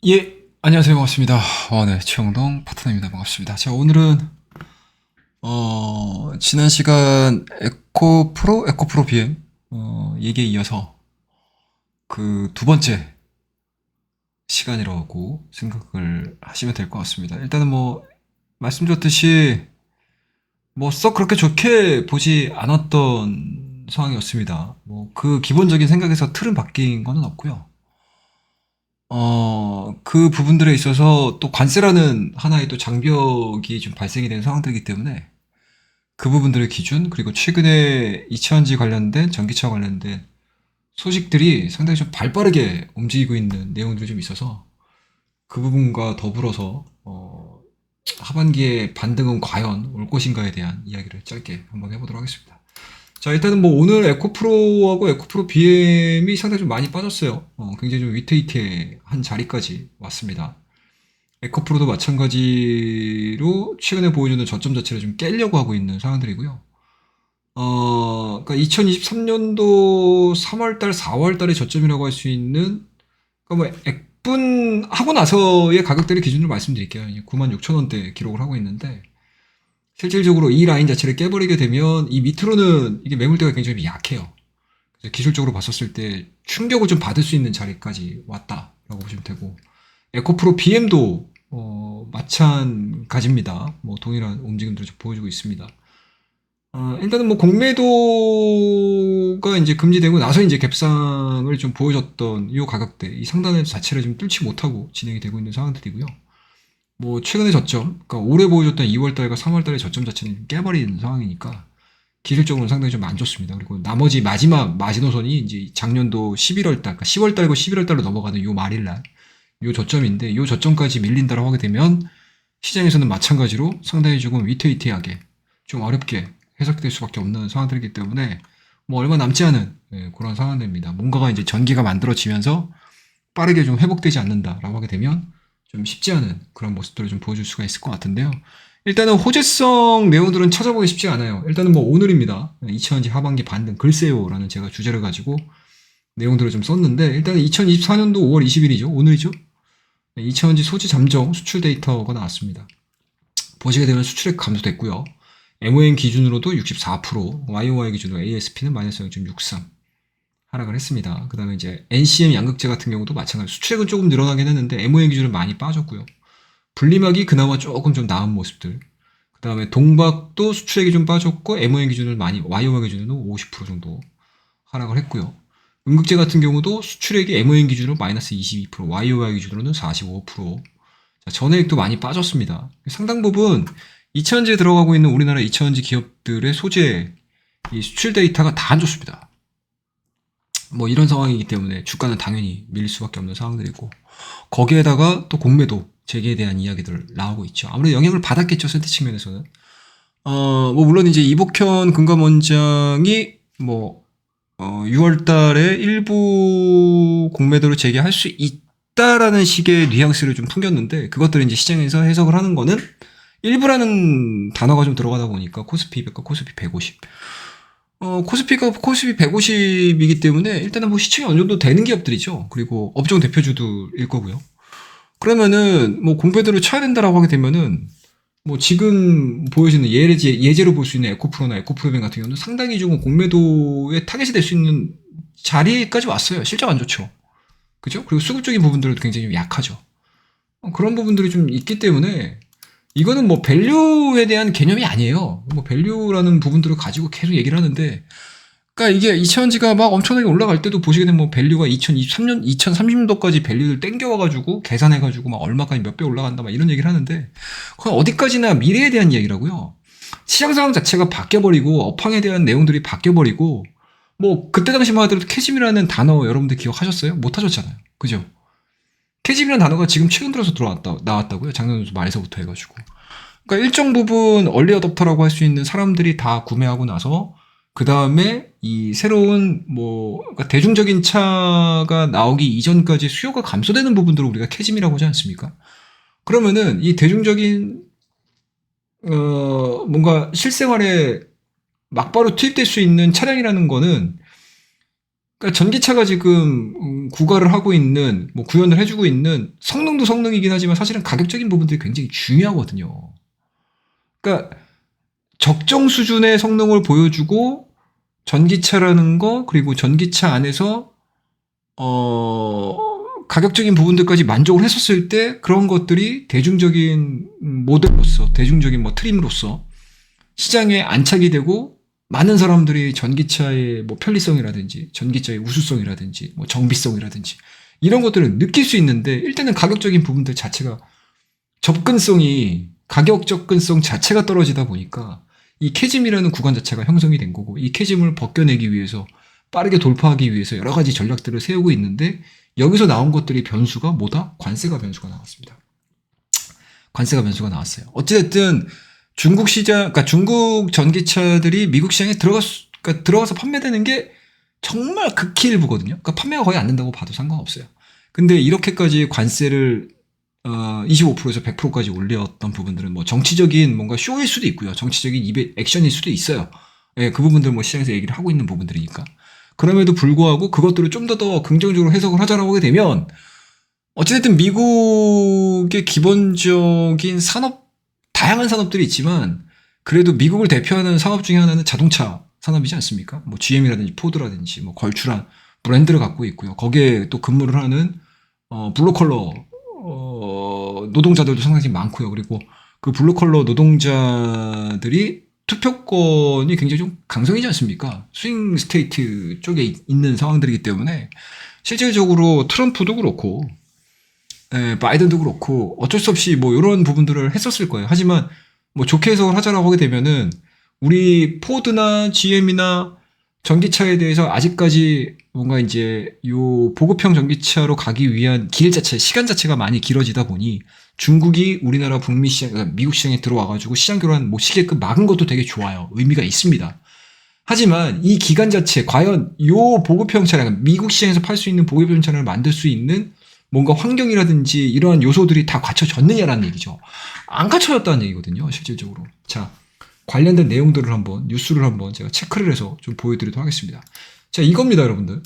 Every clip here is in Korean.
예, 안녕하세요. 반갑습니다. 네, 최영동 파트너입니다. 반갑습니다. 자, 오늘은, 지난 시간 에코프로 BM, 얘기에 이어서 그 두 번째 시간이라고 생각을 하시면 될 것 같습니다. 일단은 뭐, 말씀드렸듯이, 뭐, 썩 그렇게 좋게 보지 않았던 상황이었습니다. 뭐, 그 기본적인 생각에서 틀은 바뀐 거는 없고요. 그 부분들에 있어서 또 관세라는 하나의 또 장벽이 좀 발생이 된 상황들이기 때문에 그 부분들의 기준, 그리고 최근에 이차전지 관련된, 전기차 관련된 소식들이 상당히 좀 발빠르게 움직이고 있는 내용들이 좀 있어서 그 부분과 더불어서, 하반기에 반등은 과연 올 것인가에 대한 이야기를 짧게 한번 해보도록 하겠습니다. 자, 일단은 뭐 오늘 에코프로하고 에코프로 BM이 상당히 좀 많이 빠졌어요. 굉장히 좀 위태위태한 자리까지 왔습니다. 에코프로도 마찬가지로 최근에 보여주는 저점 자체를 좀 깨려고 하고 있는 상황들이고요. 그러니까 2023년도 3월달, 4월달의 저점이라고 할 수 있는, 그러니까 뭐 액분하고 나서의 가격대를 기준으로 말씀드릴게요. 96,000원대 기록을 하고 있는데, 실질적으로 이 라인 자체를 깨버리게 되면 이 밑으로는 이게 매물대가 굉장히 약해요. 그래서 기술적으로 봤었을 때 충격을 좀 받을 수 있는 자리까지 왔다라고 보시면 되고, 에코프로 BM도 마찬가지입니다. 뭐 동일한 움직임들을 좀 보여주고 있습니다. 일단은 뭐 공매도가 이제 금지되고 나서 이제 갭상을 좀 보여줬던 이 가격대, 이 상단의 자체를 좀 뚫지 못하고 진행이 되고 있는 상황들이고요. 뭐 최근의 저점, 그러니까 올해 보여줬던 2월달과 3월달의 저점 자체는 깨버리는 상황이니까 기술적으로는 상당히 좀 안 좋습니다. 그리고 나머지 마지막 마지노선이 이제 작년도 11월달, 그러니까 10월달고 11월달로 넘어가는 요 말일날 요 저점인데, 요 저점까지 밀린다라고 하게 되면 시장에서는 마찬가지로 상당히 조금 위태위태하게 좀 어렵게 해석될 수밖에 없는 상황들이기 때문에 뭐 얼마 남지 않은 그런 상황입니다. 뭔가가 이제 전기가 만들어지면서 빠르게 좀 회복되지 않는다라고 하게 되면 좀 쉽지 않은 그런 모습들을 좀 보여줄 수가 있을 것 같은데요. 일단은 호재성 내용들은 찾아보기 쉽지 않아요. 일단은 뭐 오늘입니다. 2000년지 하반기 반등 글쎄요라는 제가 주제를 가지고 내용들을 좀 썼는데, 일단은 2024년도 5월 20일이죠. 오늘이죠. 2000년지 소지 잠정 수출 데이터가 나왔습니다. 보시게 되면 수출액 감소됐고요. MOM 기준으로도 64%, YOY 기준으로 ASP는 마이너스 0.63 하락을 했습니다. 그 다음에 이제 NCM 양극재 같은 경우도 마찬가지. 수출액은 조금 늘어나긴 했는데 MOM 기준은 많이 빠졌고요. 분리막이 그나마 조금 좀 나은 모습들. 그 다음에 동박도 수출액이 좀 빠졌고 MOM 기준을 많이, YOY 기준으로 50% 정도 하락을 했고요. 음극재 같은 경우도 수출액이 MOM 기준으로 마이너스 22%, YOY 기준으로는 45%. 자, 전해액도 많이 빠졌습니다. 상당 부분 2차전지에 들어가고 있는 우리나라 2차전지 기업들의 소재, 이 수출 데이터가 다 안 좋습니다. 뭐 이런 상황이기 때문에 주가는 당연히 밀릴 수밖에 없는 상황들이고, 거기에다가 또 공매도 재개에 대한 이야기들 나오고 있죠. 아무래도 영향을 받았겠죠, 센터 측면에서는. 뭐 물론 이제 이복현 금감원장이 뭐 6월 달에 일부 공매도를 재개할 수 있다라는 식의 뉘앙스를 좀 풍겼는데, 그것들을 이제 시장에서 해석을 하는 거는 일부라는 단어가 좀 들어가다 보니까 코스피 200과 코스피 150. 코스피가 코스피 150이기 때문에 일단은 뭐 시청이 어느 정도 되는 기업들이죠. 그리고 업종 대표주들일 거고요. 그러면은 뭐 공매도를 쳐야 된다라고 하게 되면은 뭐 지금 보여지는 예제로 볼 수 있는 에코프로나 에코프로뱅 같은 경우는 상당히 좀 공매도의 타겟이 될 수 있는 자리까지 왔어요. 실적 안 좋죠. 그죠? 그리고 수급적인 부분들도 굉장히 좀 약하죠. 그런 부분들이 좀 있기 때문에 이거는 뭐 밸류에 대한 개념이 아니에요. 뭐 밸류라는 부분들을 가지고 계속 얘기를 하는데, 그러니까 이게 2000지가 막 엄청나게 올라갈 때도 보시게 되면 뭐 밸류가 2023년, 2030년도까지 밸류를 땡겨와가지고 계산해가지고 막 얼마까지 몇 배 올라간다 막 이런 얘기를 하는데, 그건 어디까지나 미래에 대한 이야기라고요. 시장 상황 자체가 바뀌어버리고 업황에 대한 내용들이 바뀌어버리고, 뭐 그때 당시만 하더라도 캐즘이라는 단어 여러분들 기억하셨어요? 못 하셨잖아요. 그죠? 캐즘이라는 단어가 지금 최근 들어서 나왔다고요. 작년 말에서부터 해가지고. 그러니까 일정 부분 얼리 어답터라고 할 수 있는 사람들이 다 구매하고 나서 그 다음에 이 새로운 뭐 그러니까 대중적인 차가 나오기 이전까지 수요가 감소되는 부분들을 우리가 캐즘이라고 하지 않습니까? 그러면은 이 대중적인 뭔가 실생활에 막바로 투입될 수 있는 차량이라는 거는, 그러니까 전기차가 지금 구가를 하고 있는, 뭐 구현을 해주고 있는 성능도 성능이긴 하지만 사실은 가격적인 부분들이 굉장히 중요하거든요. 그러니까 적정 수준의 성능을 보여주고 전기차라는 거, 그리고 전기차 안에서 가격적인 부분들까지 만족을 했었을 때 그런 것들이 대중적인 모델로서, 대중적인 뭐 트림으로서 시장에 안착이 되고 많은 사람들이 전기차의 뭐 편리성이라든지 전기차의 우수성이라든지 뭐 정비성이라든지 이런 것들을 느낄 수 있는데, 일단은 가격적인 부분들 자체가 접근성이, 가격 접근성 자체가 떨어지다 보니까 이 캐즘이라는 구간 자체가 형성이 된 거고, 이 캐즘을 벗겨내기 위해서 빠르게 돌파하기 위해서 여러 가지 전략들을 세우고 있는데, 여기서 나온 것들이 변수가 뭐다? 관세가 변수가 나왔습니다. 관세가 변수가 나왔어요. 어찌됐든 중국 시장, 그러니까 중국 전기차들이 미국 시장에 그러니까 들어가서 판매되는 게 정말 극히 일부거든요. 그러니까 판매가 거의 안 된다고 봐도 상관없어요. 근데 이렇게까지 관세를 25%에서 100%까지 올렸던 부분들은 뭐 정치적인 뭔가 쇼일 수도 있고요. 정치적인 액션일 수도 있어요. 예, 그 부분들 뭐 시장에서 얘기를 하고 있는 부분들이니까. 그럼에도 불구하고 그것들을 좀 더 긍정적으로 해석을 하자라고 하게 되면, 어찌됐든 미국의 기본적인 산업, 다양한 산업들이 있지만 그래도 미국을 대표하는 산업 중에 하나는 자동차 산업이지 않습니까? 뭐 GM이라든지 포드라든지 뭐 걸출한 브랜드를 갖고 있고요. 거기에 또 근무를 하는 블루컬러 노동자들도 상당히 많고요. 그리고 그 블루컬러 노동자들이 투표권이 굉장히 좀 강성이지 않습니까? 스윙 스테이트 쪽에 있는 상황들이기 때문에 실질적으로 트럼프도 그렇고, 바이든도 그렇고 어쩔 수 없이 뭐 이런 부분들을 했었을 거예요. 하지만 뭐 좋게 해석을 하자라고 하게 되면은, 우리 포드나 GM이나 전기차에 대해서 아직까지 뭔가 이제 요 보급형 전기차로 가기 위한 길 자체, 시간 자체가 많이 길어지다 보니 중국이 우리나라 북미 시장, 그러니까 미국 시장에 들어와가지고 시장 교란 못 시게끔 막은 것도 되게 좋아요. 의미가 있습니다. 하지만 이 기간 자체, 과연 요 보급형 차량, 미국 시장에서 팔 수 있는 보급형 차량을 만들 수 있는 뭔가 환경이라든지 이러한 요소들이 다 갖춰졌느냐라는 얘기죠. 안 갖춰졌다는 얘기거든요, 실질적으로. 자, 관련된 내용들을 한번, 뉴스를 한번 제가 체크를 해서 좀 보여드리도록 하겠습니다. 자, 이겁니다, 여러분들.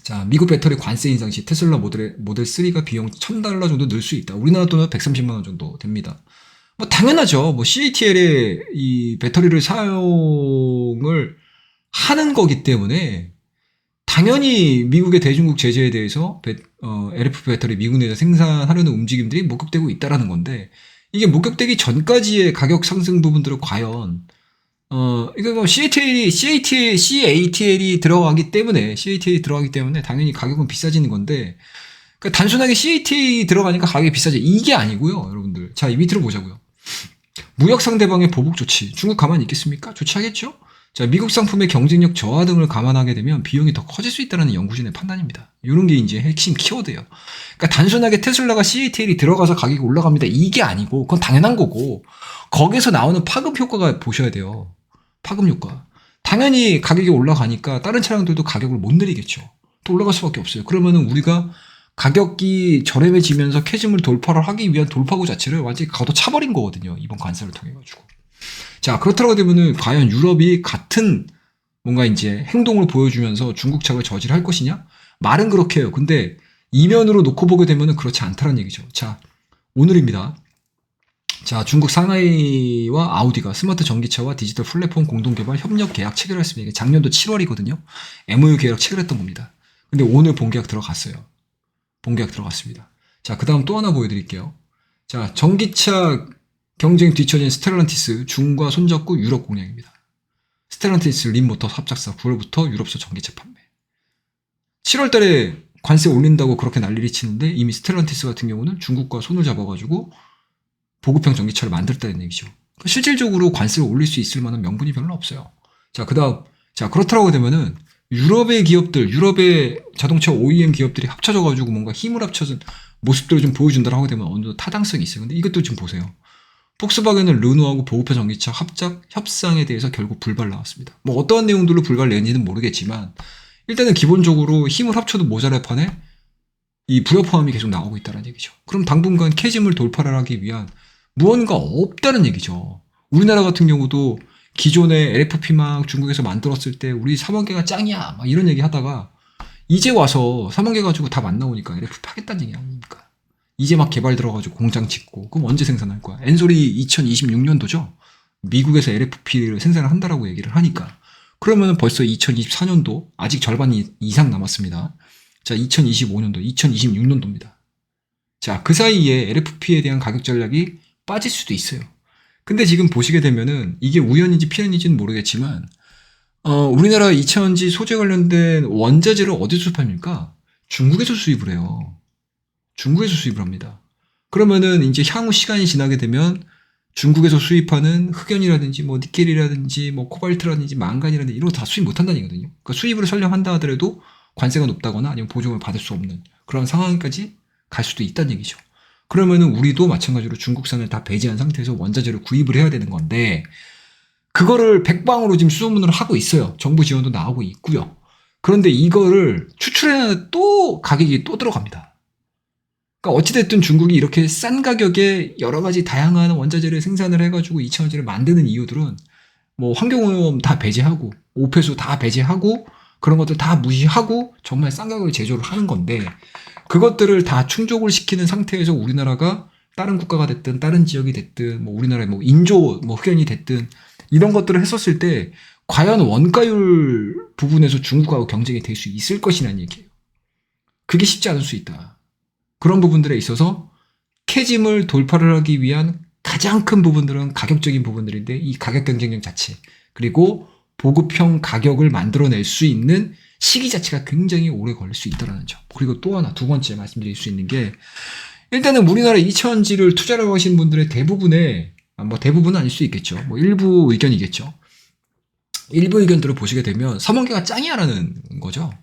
자, 미국 배터리 관세 인상 시 테슬라 모델 3가 비용 $1,000 정도 늘 수 있다. 우리나라 돈은 130만 원 정도 됩니다. 뭐 당연하죠. 뭐 CATL에 이 배터리를 사용을 하는 거기 때문에 당연히 미국의 대중국 제재에 대해서 LFP 배터리 미국 내에서 생산하려는 움직임들이 목격되고 있다라는 건데, 이게 목격되기 전까지의 가격 상승 부분들을 과연 이거 뭐 CATL이 들어가기 때문에 당연히 가격은 비싸지는 건데, 그러니까 단순하게 CATL 들어가니까 가격이 비싸져, 이게 아니고요, 여러분들. 자, 이 밑으로 보자고요. 무역 상대방의 보복 조치. 중국 가만히 있겠습니까? 조치하겠죠? 자, 미국 상품의 경쟁력 저하 등을 감안하게 되면 비용이 더 커질 수 있다는 연구진의 판단입니다. 이런 게 이제 핵심 키워드예요. 그러니까 단순하게 테슬라가 CATL이 들어가서 가격이 올라갑니다, 이게 아니고, 그건 당연한 거고, 거기서 나오는 파급 효과가 보셔야 돼요. 파급 효과. 당연히 가격이 올라가니까 다른 차량들도 가격을 못 내리겠죠. 또 올라갈 수밖에 없어요. 그러면은 우리가 가격이 저렴해지면서 캐즘을 돌파를 하기 위한 돌파구 자체를 완전히 걷어차버린 거거든요, 이번 관세를 통해 가지고. 자, 그렇다고 되면은 과연 유럽이 같은 뭔가 이제 행동을 보여주면서 중국 차를 저지할 것이냐? 말은 그렇게 해요. 근데 이면으로 놓고 보게 되면은 그렇지 않다는 얘기죠. 자, 오늘입니다. 자, 중국 상하이와 아우디가 스마트 전기차와 디지털 플랫폼 공동 개발 협력 계약 체결을 했습니다. 이게 작년도 7월이거든요. MOU 계약 체결했던 겁니다. 근데 오늘 본계약 들어갔어요. 본계약 들어갔습니다. 자, 그 다음 또 하나 보여드릴게요. 자, 전기차 경쟁 뒤처진 스텔란티스 중과 손잡고 유럽 공략입니다. 스텔란티스 림모터 합작사 9월부터 유럽서 전기차 판매. 7월 달에 관세 올린다고 그렇게 난리를 치는데 이미 스텔란티스 같은 경우는 중국과 손을 잡아가지고 보급형 전기차를 만들었다는 얘기죠. 실질적으로 관세를 올릴 수 있을 만한 명분이 별로 없어요. 자, 그 다음, 자, 그렇다고 되면은 유럽의 기업들, 유럽의 자동차 OEM 기업들이 합쳐져가지고 뭔가 힘을 합쳐진 모습들을 좀 보여준다고 하게 되면 어느 정도 타당성이 있어요. 근데 이것도 좀 보세요. 폭스바겐은 르노하고 보급형 전기차 합작 협상에 대해서 결국 불발 나왔습니다. 뭐 어떠한 내용들로 불발 낸지는 모르겠지만 일단은 기본적으로 힘을 합쳐도 모자랄 판에 이 불협화음이 계속 나오고 있다는 얘기죠. 그럼 당분간 캐즘을 돌파를 하기 위한 무언가 없다는 얘기죠. 우리나라 같은 경우도 기존의 LFP 막 중국에서 만들었을 때 우리 3원계가 짱이야 막 이런 얘기 하다가 이제 와서 3원계 가지고 답 안 나오니까 LFP 하겠다는 얘기 아닙니까? 이제 막 개발 들어가지고 공장 짓고 그럼 언제 생산할 거야? 엔솔이 2026년도죠. 미국에서 LFP를 생산을 한다라고 얘기를 하니까 그러면 벌써 2024년도 아직 절반 이상 남았습니다. 자, 2025년도, 2026년도입니다. 자, 그 사이에 LFP에 대한 가격 전략이 빠질 수도 있어요. 근데 지금 보시게 되면은 이게 우연인지 필연인지는 모르겠지만 우리나라 2차전지 소재 관련된 원자재를 어디서 수입합니까? 중국에서 수입을 해요. 중국에서 수입을 합니다. 그러면은 이제 향후 시간이 지나게 되면 중국에서 수입하는 흑연이라든지 뭐 니켈이라든지 뭐 코발트라든지 망간이라든지 이런 거 다 수입 못 한다는 얘기거든요. 그러니까 수입으로 설령한다 하더라도 관세가 높다거나 아니면 보조금을 받을 수 없는 그런 상황까지 갈 수도 있다는 얘기죠. 그러면은 우리도 마찬가지로 중국산을 다 배제한 상태에서 원자재를 구입을 해야 되는 건데 그거를 백방으로 지금 수소문을 하고 있어요. 정부 지원도 나오고 있고요. 그런데 이거를 추출해야 또 가격이 또 들어갑니다. 그러니까 어찌됐든 중국이 이렇게 싼 가격에 여러 가지 다양한 원자재를 생산을 해가지고 2차전지를 만드는 이유들은 뭐 환경오염 다 배제하고 오폐수 다 배제하고 그런 것들 다 무시하고 정말 싼 가격에 제조를 하는 건데 그것들을 다 충족을 시키는 상태에서 우리나라가 다른 국가가 됐든 다른 지역이 됐든 뭐 우리나라의 뭐 인조 뭐 흑연이 됐든 이런 것들을 했었을 때 과연 원가율 부분에서 중국하고 경쟁이 될 수 있을 것이냐는 얘기예요. 그게 쉽지 않을 수 있다. 그런 부분들에 있어서 캐짐을 돌파를 하기 위한 가장 큰 부분들은 가격적인 부분들인데 이 가격 경쟁력 자체 그리고 보급형 가격을 만들어낼 수 있는 시기 자체가 굉장히 오래 걸릴 수 있다는 점. 그리고 또 하나 두 번째 말씀드릴 수 있는 게 일단은 우리나라 2차전지를 투자를 하신 분들의 대부분의 뭐 대부분은 아닐 수 있겠죠. 뭐 일부 의견이겠죠. 일부 의견들을 보시게 되면 3원계가 짱이야라는 거죠.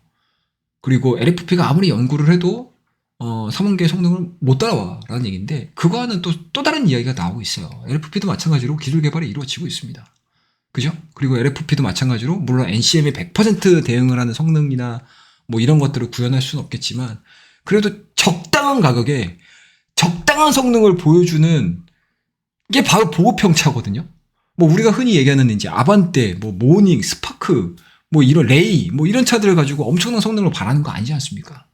그리고 LFP가 아무리 연구를 해도 3원계의 성능을 못 따라와라는 얘기인데 그거와는 또 다른 이야기가 나오고 있어요. LFP도 마찬가지로 기술 개발이 이루어지고 있습니다. 그죠? 그리고 LFP도 마찬가지로 물론 NCM에 100% 대응을 하는 성능이나 뭐 이런 것들을 구현할 수는 없겠지만 그래도 적당한 가격에 적당한 성능을 보여주는 이게 바로 보급형 차거든요. 뭐 우리가 흔히 얘기하는 이제 아반떼, 뭐 모닝, 스파크, 뭐 이런 레이, 뭐 이런 차들을 가지고 엄청난 성능을 바라는 거 아니지 않습니까?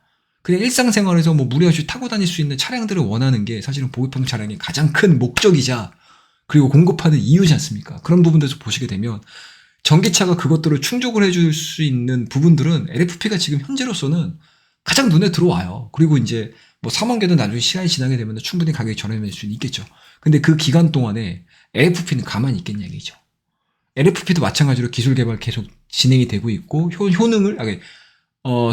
그냥 일상생활에서 뭐 무리 없이 타고 다닐 수 있는 차량들을 원하는 게 사실은 보급형 차량의 가장 큰 목적이자 그리고 공급하는 이유지 않습니까? 그런 부분들에서 보시게 되면 전기차가 그것들을 충족을 해줄 수 있는 부분들은 LFP가 지금 현재로서는 가장 눈에 들어와요. 그리고 이제 뭐 3원계도 나중에 시간이 지나게 되면 충분히 가격이 저렴해질 수는 있겠죠. 근데 그 기간 동안에 LFP는 가만히 있겠냐 얘기죠. LFP도 마찬가지로 기술 개발 계속 진행이 되고 있고 효능을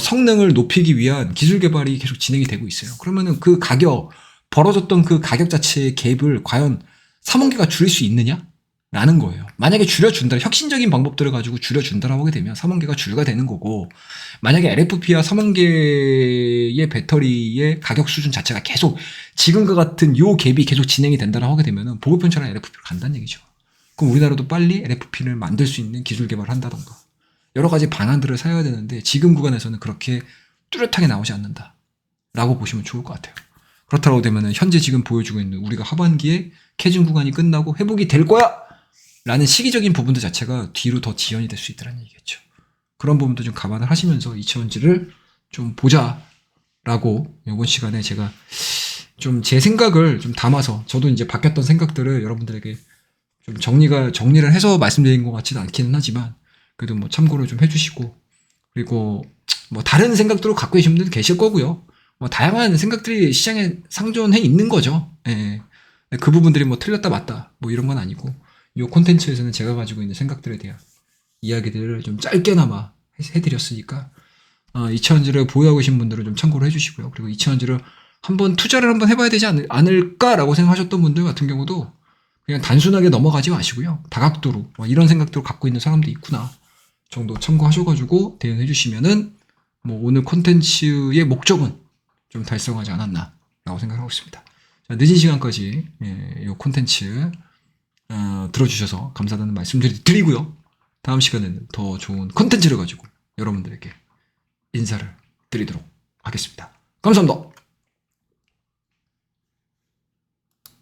성능을 높이기 위한 기술 개발이 계속 진행이 되고 있어요. 그러면은 그 가격 벌어졌던 그 가격 자체의 갭을 과연 3원계가 줄일 수 있느냐? 라는 거예요. 만약에 줄여준다, 혁신적인 방법들을 가지고 줄여준다라고 하게 되면 3원계가 줄가 되는 거고, 만약에 LFP와 3원계의 배터리의 가격 수준 자체가 계속 지금과 같은 요 갭이 계속 진행이 된다라고 하게 되면 보급형 차량 LFP로 간다는 얘기죠. 그럼 우리나라도 빨리 LFP를 만들 수 있는 기술 개발을 한다던가 여러 가지 방안들을 사야 되는데 지금 구간에서는 그렇게 뚜렷하게 나오지 않는다 라고 보시면 좋을 것 같아요. 그렇다고 되면 현재 지금 보여주고 있는 우리가 하반기에 캐즘 구간이 끝나고 회복이 될 거야 라는 시기적인 부분들 자체가 뒤로 더 지연이 될 수 있다는 얘기겠죠. 그런 부분도 좀 감안을 하시면서 2차전지를 좀 보자 라고 이번 시간에 제가 좀 제 생각을 좀 담아서 저도 이제 바뀌었던 생각들을 여러분들에게 좀 정리를 해서 말씀드린 것 같지는 않기는 하지만 그래도 뭐 참고를 좀 해주시고 그리고 뭐 다른 생각들을 갖고 계신 분들도 계실 거고요. 뭐 다양한 생각들이 시장에 상존해 있는 거죠. 예. 그 부분들이 뭐 틀렸다 맞다 뭐 이런 건 아니고 이 콘텐츠에서는 제가 가지고 있는 생각들에 대한 이야기들을 좀 짧게나마 해드렸으니까 2차전지를 보유하고 계신 분들은 좀 참고를 해주시고요. 그리고 2차전지를 투자를 한번 해봐야 되지 않을까라고 생각하셨던 분들 같은 경우도 그냥 단순하게 넘어가지 마시고요. 다각도로 이런 생각들을 갖고 있는 사람도 있구나 정도 참고하셔가지고 대응해 주시면은 뭐 오늘 콘텐츠의 목적은 좀 달성하지 않았나 라고 생각하고 있습니다. 자, 늦은 시간까지 이 콘텐츠 들어주셔서 감사하다는 말씀드리고요. 다음 시간에는 더 좋은 콘텐츠를 가지고 여러분들에게 인사를 드리도록 하겠습니다. 감사합니다.